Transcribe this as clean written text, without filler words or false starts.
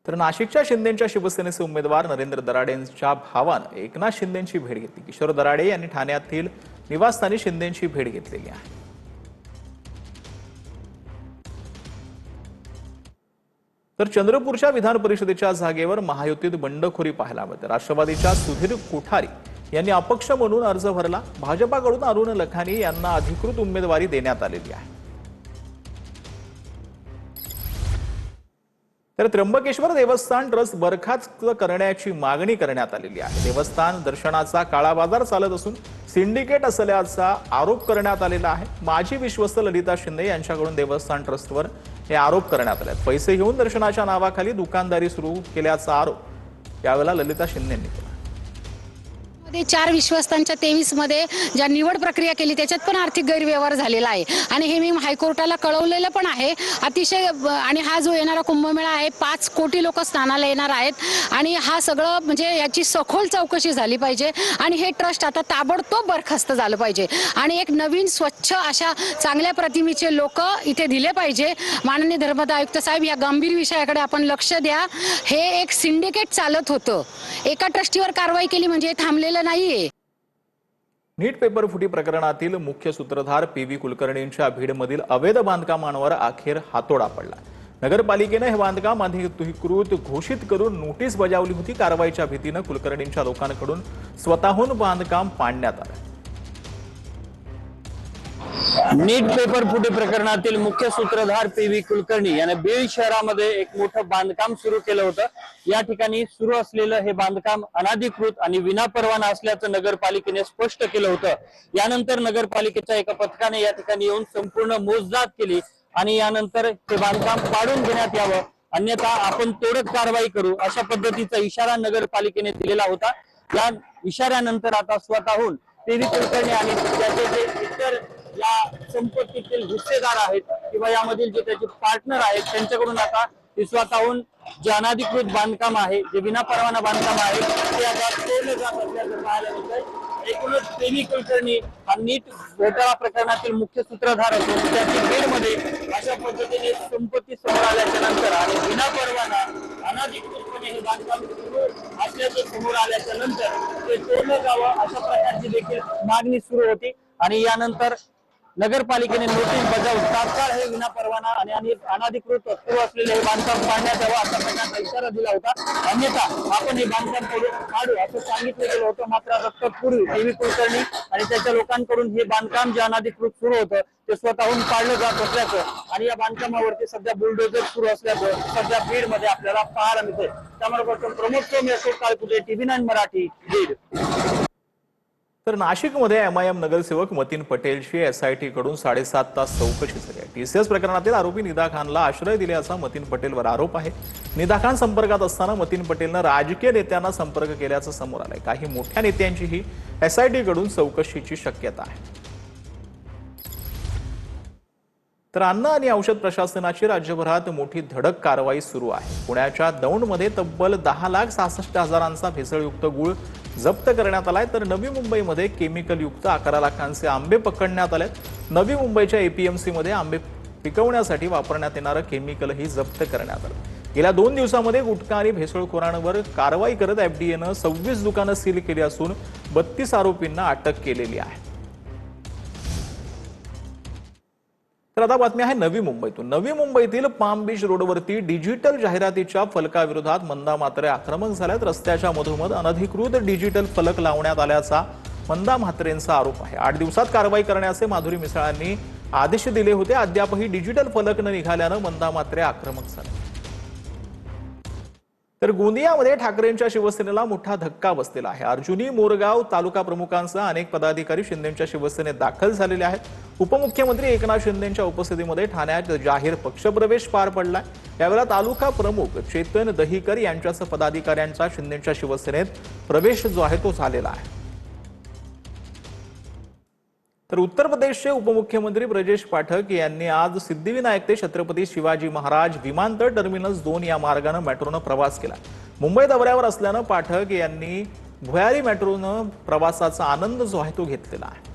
तर नाशिकच्या शिंदेंच्या शिवसेनेचे उमेदवार नरेंद्र दराडेंच्या भावानं एकनाथ शिंदेंची भेट घेतली। किशोर दराडे यांनी ठाण्यातील निवासस्थानी शिंदेंची भेट घेतलेली आहे। तर चंद्रपूरच्या विधान परिषदेच्या जागेवर महायुतीत बंडखोरी पाहायला मिळते। राष्ट्रवादीच्या सुधीर कोठारी यांनी अपक्ष म्हणून अर्ज भरला। भाजपाकडून अरुण लखानी यांना अधिकृत उमेदवारी देण्यात आलेली आहे। तर त्र्यंबकेश्वर देवस्थान ट्रस्ट बरखास्त करण्याची मागणी करण्यात आलेली आहे। देवस्थान दर्शनाचा काळा बाजार चालत असून सिंडिकेट असल्याचा आरोप करण्यात आलेला आहे। माजी विश्वस्त ललिता शिंदे यांच्याकडून देवस्थान ट्रस्टवर हे आरोप करण्यात आले। पैसे घेऊन दर्शनाच्या नावाखाली दुकानदारी सुरू केल्याचा आरोप यावेळेला ललिता शिंदेंनी केला। 4 विश्वस्तांच्या 23 मध्ये ज्या निवड प्रक्रिया केली त्याच्यात पण आर्थिक गैरव्यवहार झालेला आहे आणि हे मी हायकोर्टाला कळवलेलं पण आहे। अतिशय आणि हा जो येणारा कुंभमेळा आहे 5 कोटी लोक स्नानाला येणार आहेत आणि हा सगळं म्हणजे याची सखोल चौकशी झाली पाहिजे आणि हे ट्रस्ट आता ताबडतोब बरखास्त झालं पाहिजे आणि एक नवीन स्वच्छ अशा चांगल्या प्रतिमेचे लोक इथे दिले पाहिजे। माननीय धर्मदाय आयुक्त साहेब या गंभीर विषयाकडे आपण लक्ष द्या। हे एक सिंडिकेट चालत होतं, एका ट्रस्टीवर कारवाई केली म्हणजे थांबलेलं नाहीये। नीट पेपर फुटी प्रकरणातील मुख्य सूत्रधार पी.व्ही. कुलकर्णींच्या भीडमधील अवैध बांधकामांवर अखेर हातोडा पडला। नगरपालिकेने हे बांधकाम अधिकृत घोषित करून नोटीस बजावली होती। कारवाईच्या भीतीने कुलकर्णींच्या लोकांकडून स्वतःहून बांधकाम पाडण्यात आलं। नीट पेपर फुटी प्रकरणातील मुख्य सूत्रधार पी.व्ही. कुलकर्णी याने बीड शहरामध्ये एक मोठं बांधकाम सुरू केलं होतं। या ठिकाणी सुरू असलेलं हे बांधकाम अनधिकृत आणि विनापरवाना असल्याचं नगरपालिकेने स्पष्ट केलं होतं। यानंतर नगरपालिकेच्या एका पथकाने या ठिकाणी येऊन संपूर्ण मोजदाद केली आणि यानंतर हे बांधकाम पाडून घेण्यात यावं, अन्यथा आपण तोडक कारवाई करू अशा पद्धतीचा इशारा नगरपालिकेने दिलेला होता। या इशाऱ्यानंतर आता स्वतःहून पी.व्ही. कुलकर्णी आणि त्याचे जे इतर या संपत्तीतील हिस्सेदार आहेत किंवा यामधील जे त्याचे पार्टनर आहेत त्यांच्याकडून आता स्वतःहून जे अनधिकृत बांधकाम आहे, जे विनापरवाना बांधकाम आहे ते आता तोडले जात असल्याचं पाहायला मिळतंय। एकूणच पी.व्ही. कुलकर्णी हा नीट घोटाळा प्रकरणातील मुख्य सूत्रधार असून त्याची बीडमध्ये अशा पद्धतीने संपत्ती समोर आल्याच्या नंतर आणि विनापरवाना अनधिकृतपणे हे बांधकाम सुरू असल्याचं समोर आल्याच्या नंतर ते तोडलं जावं अशा प्रकारची देखील मागणी सुरू होती आणि यानंतर नगरपालिकेने नोटीस बजावून तात्काळ हे विनापरवाना आणि अनधिकृत सुरू असलेले हे बांधकाम पाडण्यात यावं अशा प्रकारचा इशारा दिला होता। अन्यथा आपण हे बांधकाम काढू असं सांगितलं गेलं होतं। मात्र आता तत्पूर्वी पी.व्ही. कुलकर्णी आणि त्याच्या लोकांकडून हे बांधकाम जे अनधिकृत सुरू होतं ते स्वतःहून पाडलं जात असल्याचं आणि या बांधकामावरती सध्या बुलडोजर सुरू असल्याचं सध्या बीड मध्ये आपल्याला पाहायला मिळतंय। त्यामुळे प्रमोद सोम, अशोक काळपुते, TV9 मराठी, बीड। तर नाशिकमध्ये एमआयएम नगरसेवक मतीन पटेलची एसआयटी कडून 7.5 तास चौकशी झाली आहे। टीसीएस प्रकरणातील आरोपी निदा खानला आश्रय दिल्याचा मतीन पटेलवर आरोप आहे। निदा खान संपर्कात असताना मतीन पटेलनं राजकीय नेत्यांना संपर्क केल्याचं समोर आलंय। काही मोठ्या नेत्यांचीही एसआयटी कडून चौकशीची शक्यता आहे। तर अन्न आणि औषध प्रशासनाची राज्यभरात मोठी धडक कारवाई सुरू आहे। पुण्याच्या दौंडमध्ये तब्बल 10,66,000चा भेसळयुक्त गूळ जप्त करण्यात आलाय। तर नवी मुंबईमध्ये केमिकलयुक्त 11 लाखांचे आंबे पकडण्यात आले। नवी मुंबईच्या एपीएमसी मध्ये आंबे पिकवण्यासाठी वापरण्यात येणारं केमिकलही जप्त करण्यात आलं। गेल्या 2 दिवसांमध्ये गुटखा आणि भेसळखोरांवर कारवाई करत एफडीएनं 26 दुकानं सील केली असून 32 आरोपींना अटक केलेली आहे। तर आता बातमी आहे नवी मुंबईतून। नवी मुंबईतील पाम बीच रोडवरती डिजिटल जाहिरातीच्या फलकाविरोधात मंदा म्हात्रे आक्रमक झाल्यात। रस्त्याच्या मधोमध अनधिकृत डिजिटल फलक लावण्यात आल्याचा मंदा म्हात्रेंचा आरोप आहे। 8 दिवसात कारवाई करण्याचे माधुरी मिसाळांनी आदेश दिले होते। अद्यापही डिजिटल फलक न निघाल्यानं मंदा म्हात्रे आक्रमक झाले। तर गोंदियामध्ये ठाकरेंच्या शिवसेनेला मोठा धक्का बसलेला आहे। अर्जुनी मोरगाव तालुका प्रमुखांसह अनेक पदाधिकारी शिंदेंच्या शिवसेनेत दाखल झालेले आहेत। उपमुख्यमंत्री एकनाथ शिंदेंच्या उपस्थितीमध्ये ठाण्यात जाहीर पक्षप्रवेश पार पडलाय। यावेळेला तालुका प्रमुख चेतन दहिकर यांच्यासह पदाधिकाऱ्यांचा शिंदेंच्या शिवसेनेत प्रवेश जो आहे तो झालेला आहे। तर उत्तर प्रदेशचे उपमुख्यमंत्री ब्रजेश पाठक यांनी आज सिद्धिविनायक ते छत्रपती शिवाजी महाराज विमानतळ टर्मिनस 2 या मार्गाने मेट्रोनं प्रवास केला। मुंबई दौऱ्यावर असल्यानं पाठक यांनी भुयारी मेट्रोनं प्रवासाचा आनंद जो आहे तो घेतलेला आहे।